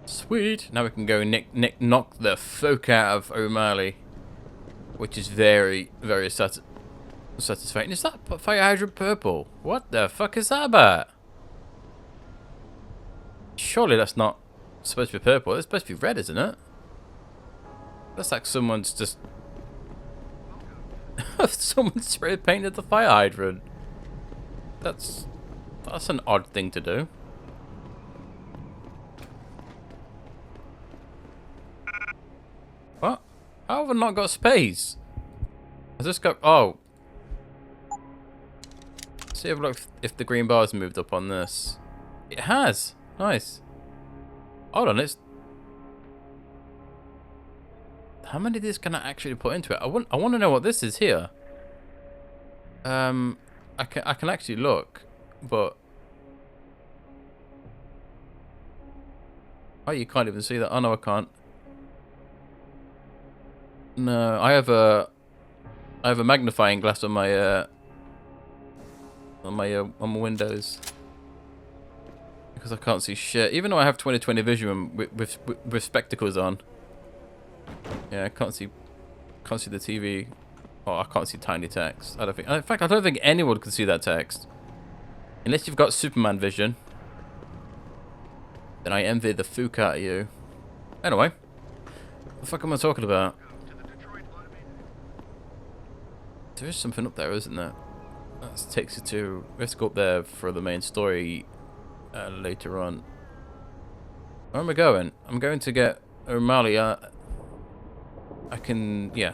Sweet. Now we can go knock the fuck out of O'Malley, which is very, very satisfying. Is that fire hydrant purple? What the fuck is that about? Surely that's not supposed to be purple. It's supposed to be red, isn't it? That's like someone's just... someone spray painted the fire hydrant. That's an odd thing to do. What? How have I not got space? Has this got... Oh. See if the green bar's moved up on this. It has. Nice. Hold on, it's... How many of these can I actually put into it? I want to know what this is here. I can actually look, but... Oh, you can't even see that. Oh, no, I can't. No, I have a magnifying glass on my on my windows because I can't see shit. Even though I have 20/20 vision with spectacles on. Yeah, I can't see the TV. Oh, I can't see tiny text. I don't think. In fact, I don't think anyone can see that text unless you've got Superman vision. Then I envy the fuck out of you. Anyway, what the fuck am I talking about? There is something up there, isn't there? That takes you to... Let's go up there for the main story later on. Where am I going? I'm going to get O'Malley. I can... Yeah.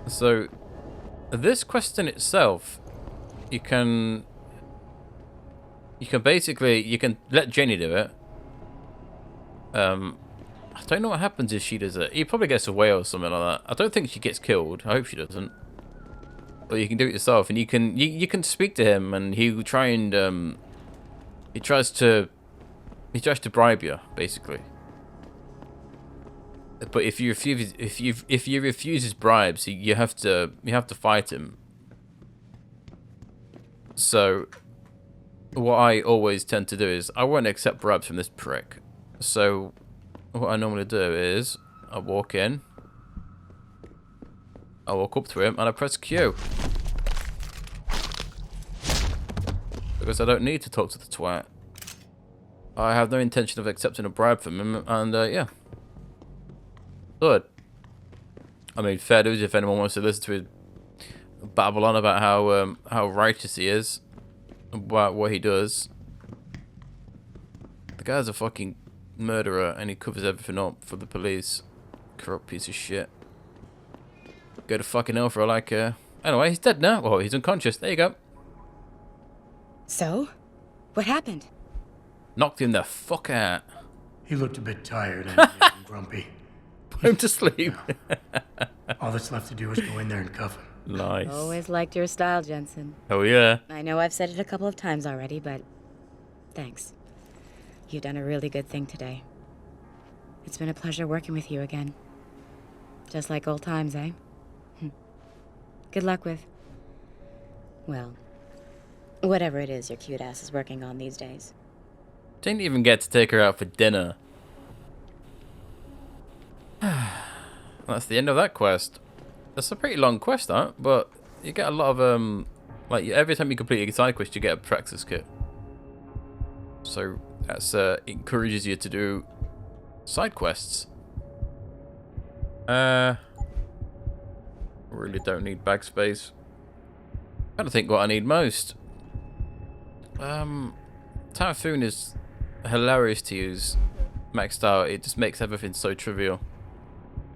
So, this quest in itself, you can basically... You can let Jenny do it. I don't know what happens if she does it. He probably gets away or something like that. I don't think she gets killed. I hope she doesn't. But you can do it yourself, and you can speak to him, and he will try and he tries to bribe you, basically. But if you refuse his bribes, you have to fight him. So what I always tend to do is I won't accept bribes from this prick. So what I normally do is I walk in, I walk up to him, and I press Q. Because I don't need to talk to the twat. I have no intention of accepting a bribe from him, and yeah. Good. I mean, fair dues if anyone wants to listen to his babble on about how righteous he is, about what he does. The guy's a fucking murderer, and he covers everything up for the police. Corrupt piece of shit. Go to fucking hell for all I care. Anyway, he's dead now. Oh, he's unconscious. There you go. So? What happened? Knocked him the fuck out. He looked a bit tired and grumpy. Put him to sleep. All that's left to do is go in there and cuff him. Nice. Always liked your style, Jensen. Oh yeah. I know I've said it a couple of times already, but thanks. You've done a really good thing today. It's been a pleasure working with you again. Just like old times, eh? Good luck with... well, whatever it is your cute ass is working on these days. Didn't even get to take her out for dinner. That's the end of that quest. That's a pretty long quest, that, but you get a lot of like every time you complete a side quest, you get a praxis kit. So that's encourages you to do side quests. Really don't need bag space. I don't think what I need most. Typhoon is hilarious to use maxed out. It just makes everything so trivial.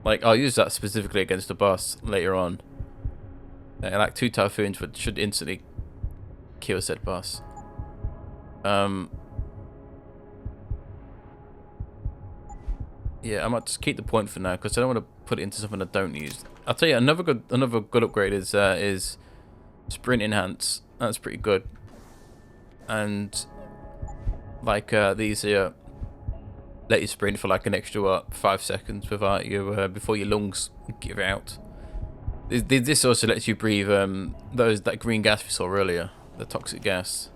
Like, I'll use that specifically against a boss later on. Like 2 Typhoons should instantly kill said boss. Yeah, I might just keep the point for now because I don't want to put it into something I don't use. I'll tell you another good upgrade is sprint enhance. That's pretty good. And like these here let you sprint for like an extra 5 seconds without you before your lungs give out. This also lets you breathe that green gas we saw earlier, the toxic gas.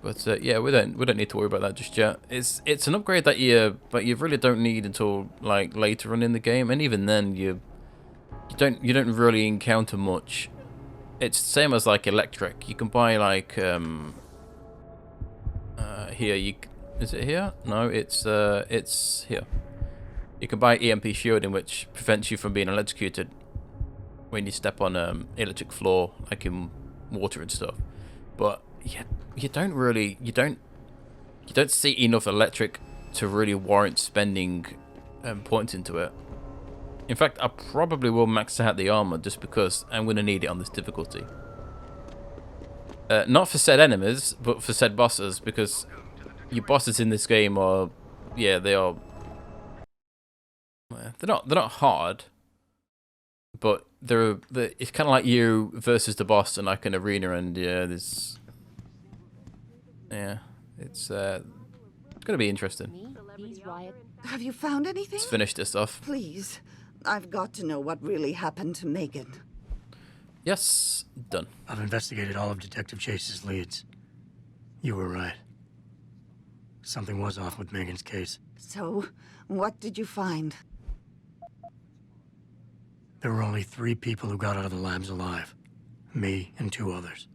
But yeah, we don't need to worry about that just yet. It's an upgrade that you really don't need until like later on in the game, and even then you don't really encounter much. It's the same as like electric. You can buy like here is it here? No, it's here. You can buy EMP shielding, which prevents you from being electrocuted when you step on electric floor, like in water and stuff. But yeah, you don't see enough electric to really warrant spending points into it. In fact, I probably will max out the armor just because I'm going to need it on this difficulty. Not for said enemies, but for said bosses, because your bosses in this game are, yeah, they're not hard, but it's kind of like you versus the boss in like an arena, and it's gonna be interesting. Have you found anything? Let's finish this off. Please. I've got to know what really happened to Megan. Yes, done. I've investigated all of Detective Chase's leads. You were right. Something was off with Megan's case. So, what did you find? There were only 3 people who got out of the labs alive. Me and 2 others.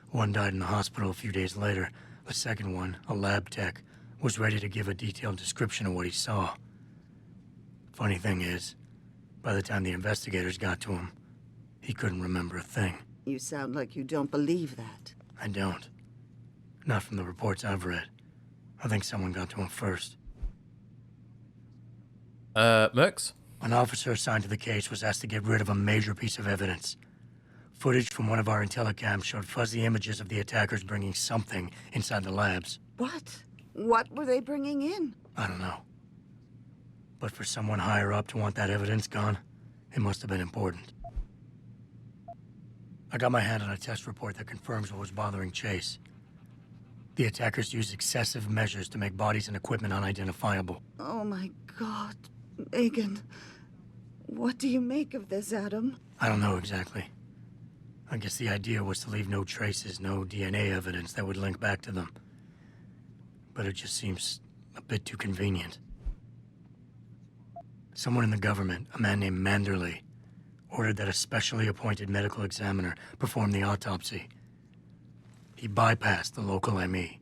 One died in the hospital a few days later. The second one, a lab tech, was ready to give a detailed description of what he saw. Funny thing is, by the time the investigators got to him, he couldn't remember a thing. You sound like you don't believe that. I don't. Not from the reports I've read. I think someone got to him first. Mercs? An officer assigned to the case was asked to get rid of a major piece of evidence. Footage from one of our intellicams showed fuzzy images of the attackers bringing something inside the labs. What? What were they bringing in? I don't know. But for someone higher up to want that evidence gone, it must have been important. I got my hand on a test report that confirms what was bothering Chase. The attackers used excessive measures to make bodies and equipment unidentifiable. Oh my God, Megan. What do you make of this, Adam? I don't know exactly. I guess the idea was to leave no traces, no DNA evidence that would link back to them. But it just seems a bit too convenient. Someone in the government, a man named Manderley, ordered that a specially appointed medical examiner perform the autopsy. He bypassed the local ME.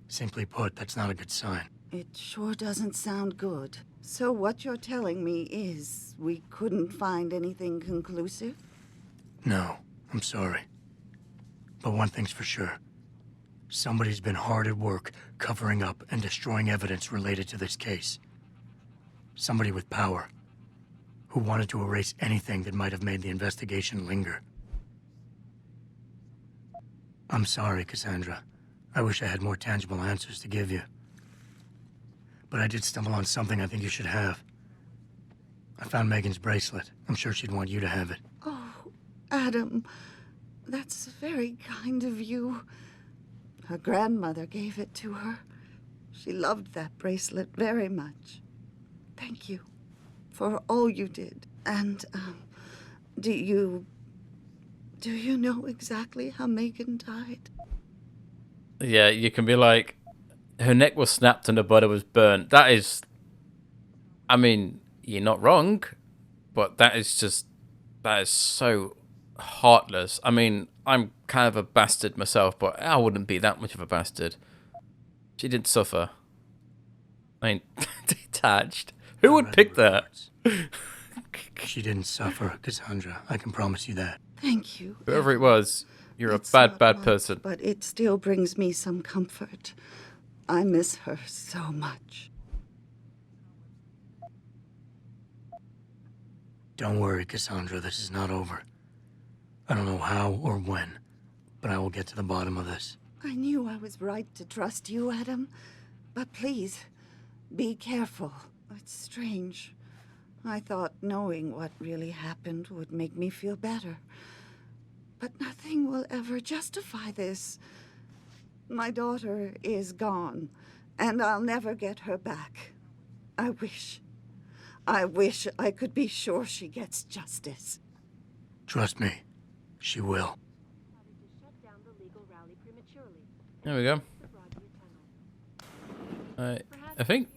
Simply put, that's not a good sign. It sure doesn't sound good. So what you're telling me is we couldn't find anything conclusive? No, I'm sorry. But one thing's for sure. Somebody's been hard at work covering up and destroying evidence related to this case. Somebody with power, who wanted to erase anything that might have made the investigation linger. I'm sorry, Cassandra. I wish I had more tangible answers to give you. But I did stumble on something I think you should have. I found Megan's bracelet. I'm sure she'd want you to have it. Oh, Adam, that's very kind of you. Her grandmother gave it to her. She loved that bracelet very much. Thank you for all you did. And, do you know exactly how Megan died? Yeah, you can be like, her neck was snapped and her body was burnt. That is, I mean, you're not wrong, but that is so heartless. I mean, I'm kind of a bastard myself, but I wouldn't be that much of a bastard. She didn't suffer. I mean, detached. Who would pick that? She didn't suffer, Cassandra. I can promise you that. Thank you. Whoever it was, you're It's a not bad much, person. But it still brings me some comfort. I miss her so much. Don't worry, Cassandra. This is not over. I don't know how or when, but I will get to the bottom of this. I knew I was right to trust you, Adam. But please, be careful. It's strange. I thought knowing what really happened would make me feel better. But nothing will ever justify this. My daughter is gone, and I'll never get her back. I wish I could be sure she gets justice. Trust me, she will. There we go. I think.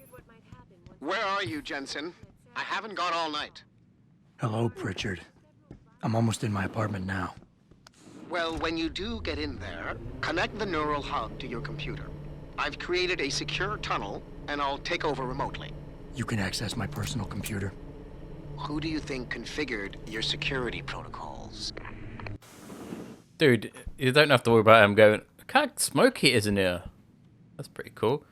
Where are you, Jensen? I haven't gone all night. Hello, Pritchard. I'm almost in my apartment now. Well, when you do get in there, connect the neural hub to your computer. I've created a secure tunnel, and I'll take over remotely. You can access my personal computer. Who do you think configured your security protocols? Dude, you don't have to worry about him going, I can't smoke heaters in here. That's pretty cool.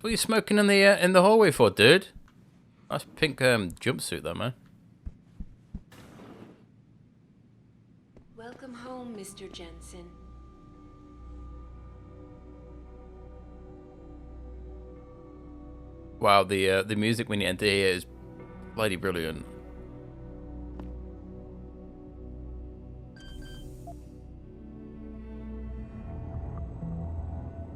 What are you smoking in the hallway for, dude? Nice pink jumpsuit though, man. Welcome home, Mr. Jensen. Wow, the music when you enter here is bloody brilliant.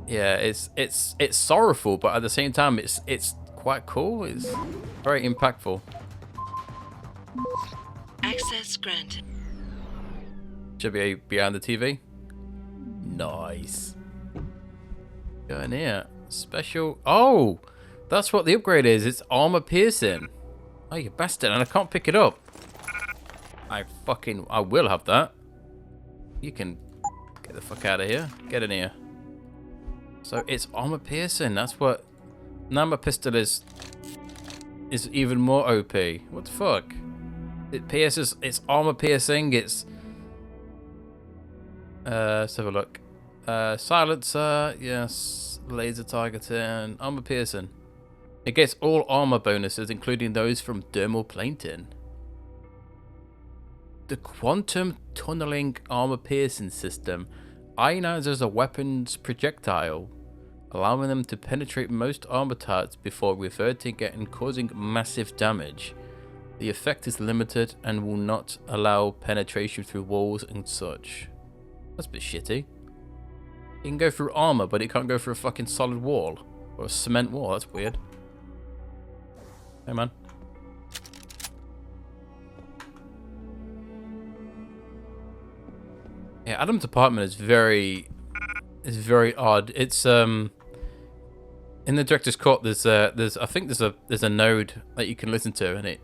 Yeah, it's sorrowful, but at the same time, it's quite cool. It's very impactful. Access granted. Should be behind the TV. Nice. Go in here. Special. Oh, that's what the upgrade is. It's armor piercing. Oh, you bastard! And I can't pick it up. I will have that. You can get the fuck out of here. Get in here. So it's armor piercing. That's what Nama pistol is even more OP. What the fuck? It pierces. It's armor piercing. It's let's have a look. Silencer. Yes. Laser targeting. Armor piercing. It gets all armor bonuses, including those from dermal plating. The quantum tunneling armor piercing system ionizes a weapon's projectile, allowing them to penetrate most armor types before reverting and causing massive damage. The effect is limited and will not allow penetration through walls and such. That's a bit shitty. It can go through armor, but it can't go through a fucking solid wall. Or a cement wall, that's weird. Hey man. Yeah, Adam's apartment is very odd. It's in the director's cut. There's I think there's a node that you can listen to, and it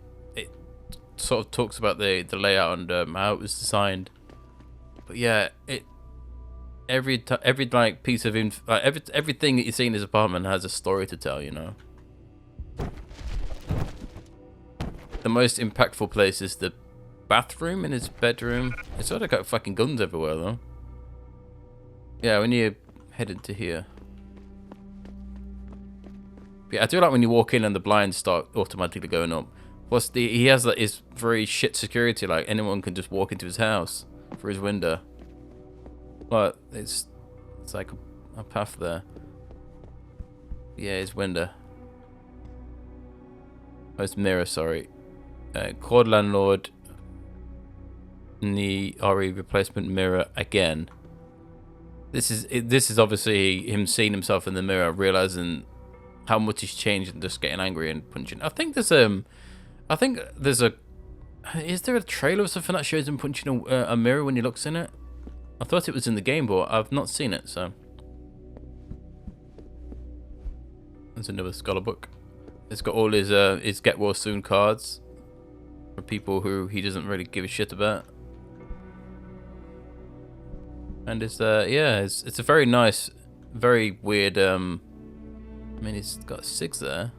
sort of talks about the layout and how it was designed. But yeah, every like piece of everything that you see in his apartment has a story to tell. You know. The most impactful place is the bathroom in his bedroom. It's sort of got fucking guns everywhere though. Yeah, when you head into here. Yeah, I do like when you walk in and the blinds start automatically going up. Plus, he has like his very shit security. Like anyone can just walk into his house through his window. But it's like a path there. Yeah, his window. Oh, it's mirror. Sorry. Cord landlord. The RE replacement mirror again. This is obviously him seeing himself in the mirror, realizing how much he's changed and just getting angry and punching. I think there's a. Is there a trailer or something that shows him punching a mirror when he looks in it? I thought it was in the game, but I've not seen it. So there's another scholar book. It's got all his Get Well Soon cards for people who he doesn't really give a shit about. And it's it's a very nice, very weird. I mean, he's got 6 there.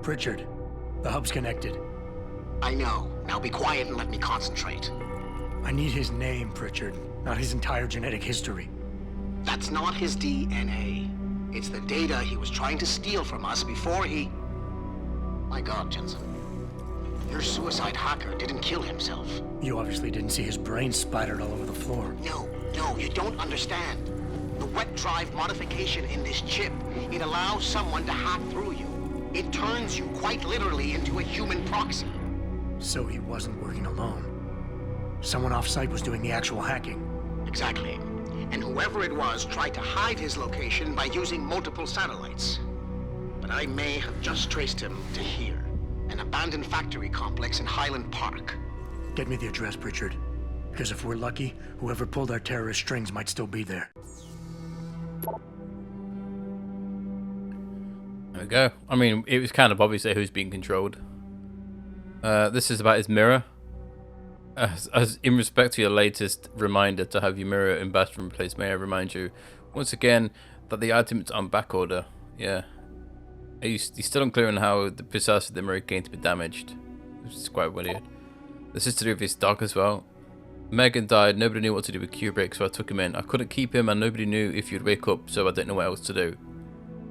Pritchard, the hub's connected. I know. Now be quiet and let me concentrate. I need his name, Pritchard, not his entire genetic history. That's not his DNA. It's the data he was trying to steal from us before he... My God, Jensen. Your suicide hacker didn't kill himself. You obviously didn't see his brain splattered all over the floor. No, you don't understand. The wet drive modification in this chip, it allows someone to hack through you. It turns you quite literally into a human proxy. So he wasn't working alone. Someone off-site was doing the actual hacking. Exactly. and whoever it was tried to hide his location by using multiple satellites. But I may have just traced him to here, an abandoned factory complex in Highland Park. Get me the address, Pritchard. Because if we're lucky, whoever pulled our terrorist strings might still be there. There we go. I mean, it was kind of obvious there who's being controlled. This is about his mirror. As in respect to your latest reminder to have your mirror in bathroom place, may I remind you once again that the item is on back order. Yeah. He's still unclear on how the precisely the mirror came to be damaged. Which is quite weird. This is to do with his dog as well. Megan died, nobody knew what to do with Kubrick, so I took him in. I couldn't keep him and nobody knew if you'd wake up, so I didn't know what else to do.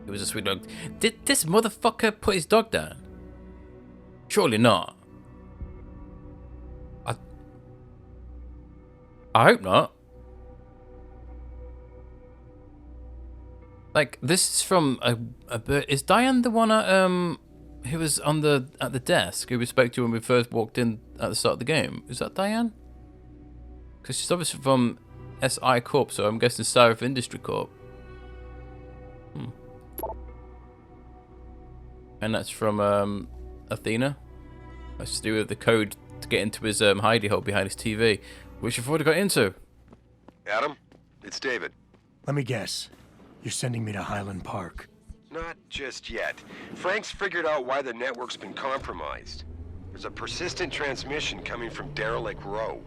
It was a sweet dog. Did this motherfucker put his dog down? Surely not. I hope not. Like, this is from is Diane the one who was at the desk who we spoke to when we first walked in at the start of the game? Is that Diane? Because she's obviously from SI Corp, so I'm guessing South Industry Corp. And that's from Athena. That's to do with the code to get into his hidey hole behind his TV, which you've already got into. Adam, it's David. Let me guess. You're sending me to Highland Park. Not just yet. Frank's figured out why the network's been compromised. There's a persistent transmission coming from Derelict Row.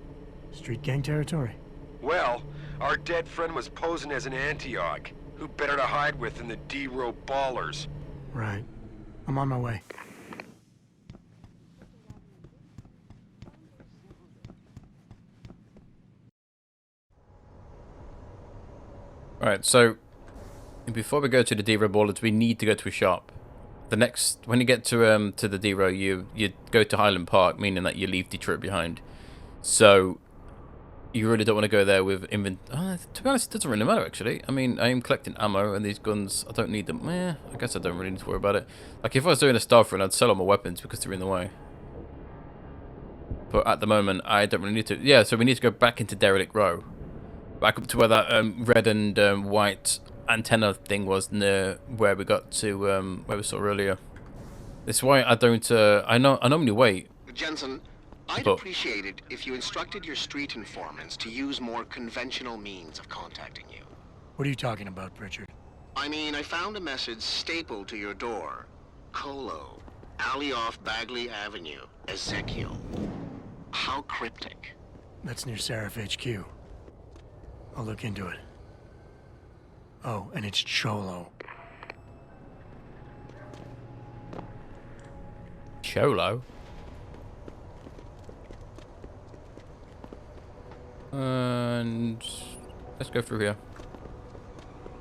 Street gang territory? Well, our dead friend was posing as an Antioch. Who better to hide with than the D-Row ballers? Right. I'm on my way. Alright, so before we go to the D-Row ballers, we need to go to a shop. When you get to the D-Row, you go to Highland Park, meaning that you leave Detroit behind. So you really don't want to go there with to be honest, it doesn't really matter actually. I mean, I am collecting ammo and these guns, I don't need them. I guess I don't really need to worry about it. Like if I was doing a stealth run, I'd sell all my weapons because they're in the way. But at the moment, I don't really need to. Yeah, so we need to go back into Derelict Row. Back up to where that red and white antenna thing was near where we got to, where we saw earlier. This is why I don't, I normally wait. Jensen, I'd appreciate it if you instructed your street informants to use more conventional means of contacting you. What are you talking about, Pritchard? I mean, I found a message stapled to your door. Colo, alley off Bagley Avenue, Ezekiel. How cryptic. That's near Seraph HQ. I'll look into it. Oh, and it's Cholo. Cholo? And let's go through here.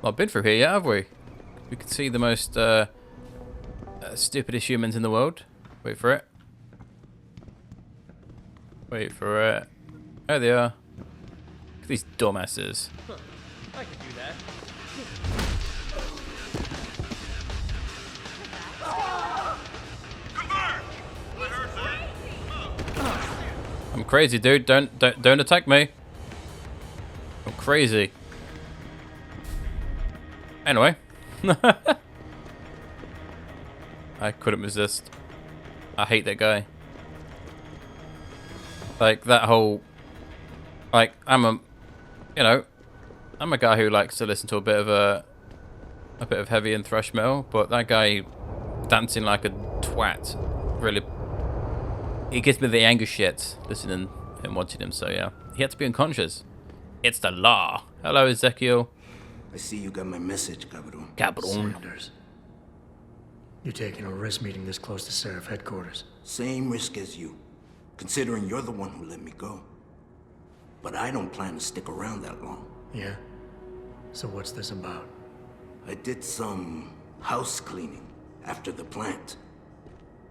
Not been through here yet, have we? We can see the most stupidest humans in the world. Wait for it. Wait for it. There they are. Look at these dumbasses. Huh. I could do that. I'm crazy, dude. Don't attack me. I'm crazy. Anyway. I couldn't resist. I hate that guy. Like that whole, like I'm a guy who likes to listen to a bit of heavy and thrash metal, but that guy dancing like a twat really, it gives me the anger shit listening and watching him. So yeah, he had to be unconscious. It's the law. Hello, Ezekiel. I see you got my message, Cabron. Sanders. You're taking a risk meeting this close to Seraph headquarters. Same risk as you, considering you're the one who let me go. But I don't plan to stick around that long. Yeah? So what's this about? I did some house cleaning after the plant.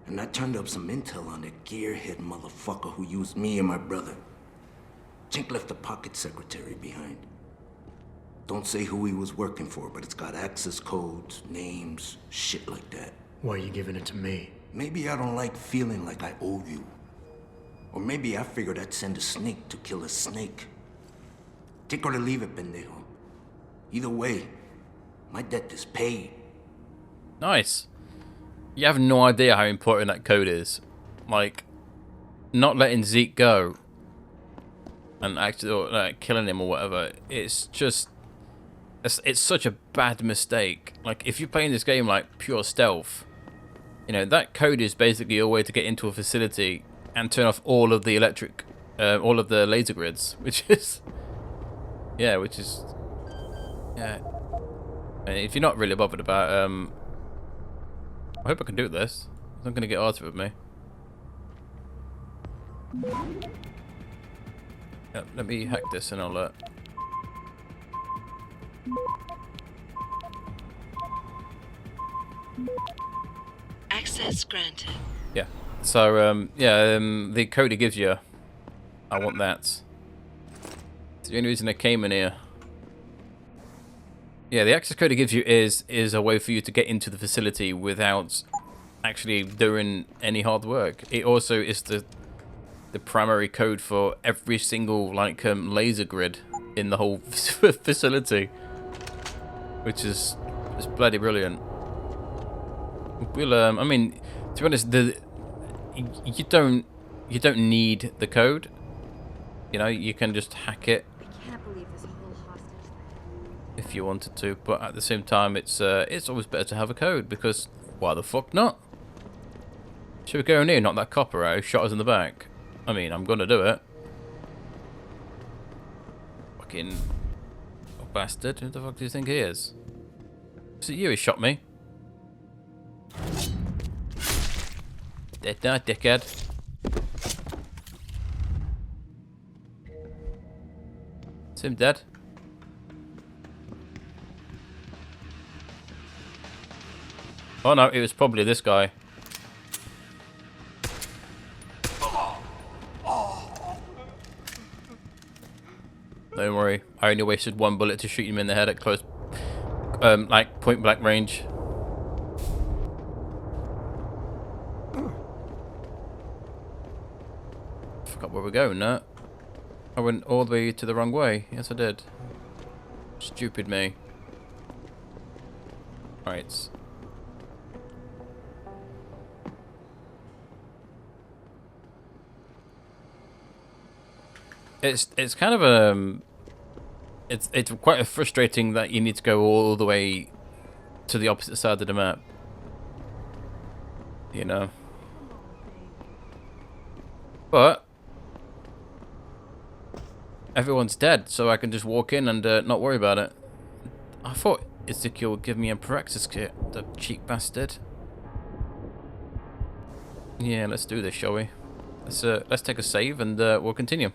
And I turned up some intel on that gearhead motherfucker who used me and my brother. Chink left a pocket secretary behind. Don't say who he was working for, but it's got access codes, names, shit like that. Why are you giving it to me? Maybe I don't like feeling like I owe you. Or maybe I figured I'd send a snake to kill a snake. Take or to leave it, pendejo. Either way, my debt is paid. Nice. You have no idea how important that code is. Like, not letting Zeke go and actually or, killing him or whatever. It's just, it's such a bad mistake. Like, if you're playing this game like pure stealth, you know, that code is basically a way to get into a facility and turn off all of the all of the laser grids, which is, yeah, yeah. And if you're not really bothered about, I hope I can do this. It's not going to get Arthur with me. Yeah, let me hack this and I'll Access granted. yeah. So the code it gives you, I want that. It's the only reason I came in here. Yeah, the access code it gives you is a way for you to get into the facility without actually doing any hard work. It also is the primary code for every single like laser grid in the whole facility, which is bloody brilliant. We'll I mean, to be honest, you don't need the code. You know, you can just hack it if you wanted to, but at the same time, it's always better to have a code, because why the fuck not? Should we go in here, knock that copper out who shot us in the back? I mean, I'm gonna do it. Fucking bastard! Who the fuck do you think he is? Is it you who shot me? Dead now, dickhead. Is him dead? Oh no, it was probably this guy. Don't worry, I only wasted one bullet to shoot him in the head at close, like point blank range. Forgot where we're going now. I went all the way to the wrong way. Yes, I did. Stupid me. Right. It's kind of it's quite frustrating that you need to go all the way to the opposite side of the map. You know. But everyone's dead, so I can just walk in and not worry about it. I thought Ezekiel would give me a Praxis kit, the cheap bastard. Yeah, let's do this, shall we? Let's take a save and we'll continue.